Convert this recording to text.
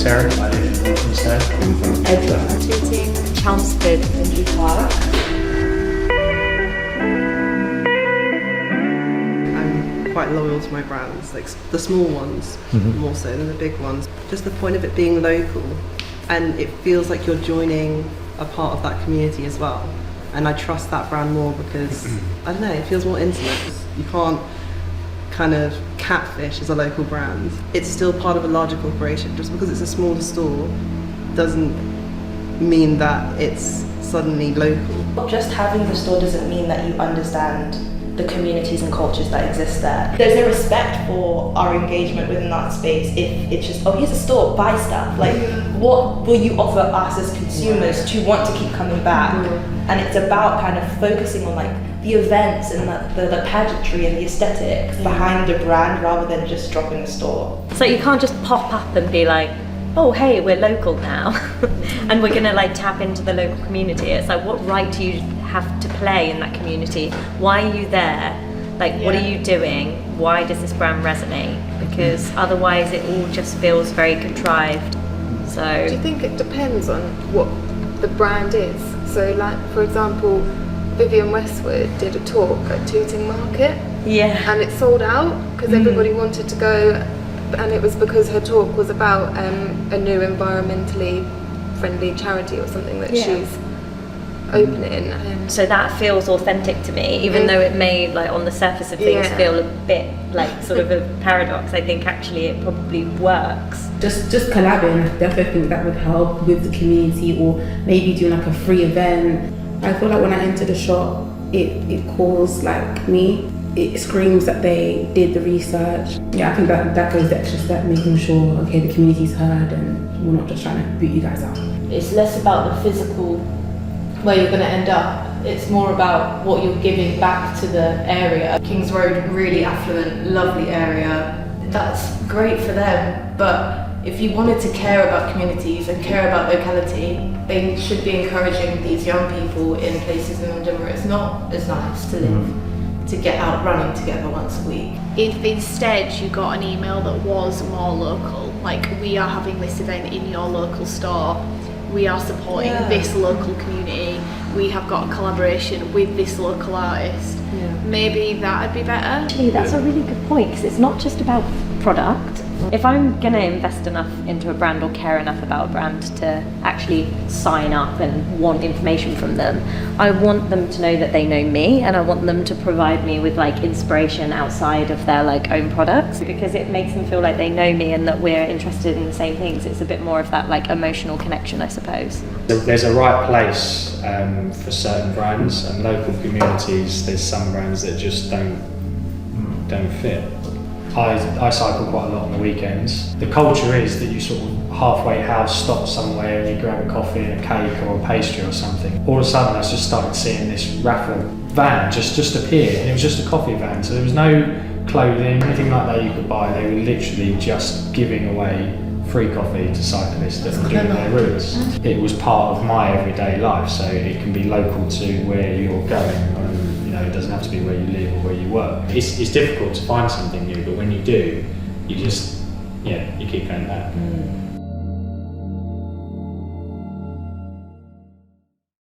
Sarah, instead. Edward. Tooting, Chelmsford, Finchley Park. I'm quite loyal to my brands, like the small ones more so than the big ones. Just the point of it being local, and it feels like you're joining a part of that community as well. And I trust that brand more because, I don't know, it feels more intimate. You can't kind of catfish as a local brand. It's still part of a larger corporation. Just because it's a smaller store doesn't mean that it's suddenly local. Just having the store doesn't mean that you understand the communities and cultures that exist there. There's no respect for our engagement within that space if it's just, oh, here's a store, buy stuff. Like, what will you offer us as consumers to want to keep coming back? And it's about kind of focusing on like the events and the pageantry and the aesthetic behind the brand rather than just dropping a store. So you can't just pop up and be like, oh hey, we're local now and we're gonna like tap into the local community. It's like, what right do you have to play in that community? Why are you there? Like, what are you doing? Why does this brand resonate? Because otherwise it all just feels very contrived. So do you think it depends on what the brand is? So like, for example, Vivienne Westwood did a talk at Tooting Market, and it sold out because everybody wanted to go, and it was because her talk was about a new environmentally friendly charity or something that she's opening. So that feels authentic to me, even though it may, like on the surface of things, feel a bit like sort of a paradox. I think actually it probably works. Just collabing, I definitely think that would help with the community, or maybe doing like a free event. I feel like when I enter the shop, it calls like me. It screams that they did the research. Yeah, I think that goes the extra step, making sure, okay, the community's heard and we're not just trying to boot you guys out. It's less about the physical, where you're going to end up. It's more about what you're giving back to the area. Kings Road, really affluent, lovely area. That's great for them, but if you wanted to care about communities and care about locality, they should be encouraging these young people in places in London where it's not as nice to live, to get out running together once a week. If instead you got an email that was more local, like, we are having this event in your local store, we are supporting this local community, we have got a collaboration with this local artist, maybe that'd be better. Actually, that's a really good point, because it's not just about product. If I'm going to invest enough into a brand or care enough about a brand to actually sign up and want information from them, I want them to know that they know me, and I want them to provide me with like inspiration outside of their like own products, because it makes them feel like they know me and that we're interested in the same things. It's a bit more of that like emotional connection, I suppose. There's a right place for certain brands, and local communities, there's some brands that just don't fit. I cycle quite a lot on the weekends. The culture is that you sort of halfway house stop somewhere and you grab a coffee and a cake or a pastry or something. All of a sudden I just started seeing this raffle van just appear, and it was just a coffee van, so there was no clothing, anything like that you could buy. They were literally just giving away free coffee to cyclists that were doing their routes. It was part of my everyday life, so it can be local to where you're going. It doesn't have to be where you live or where you work. It's difficult to find something new, but when you do, you just, you keep going back.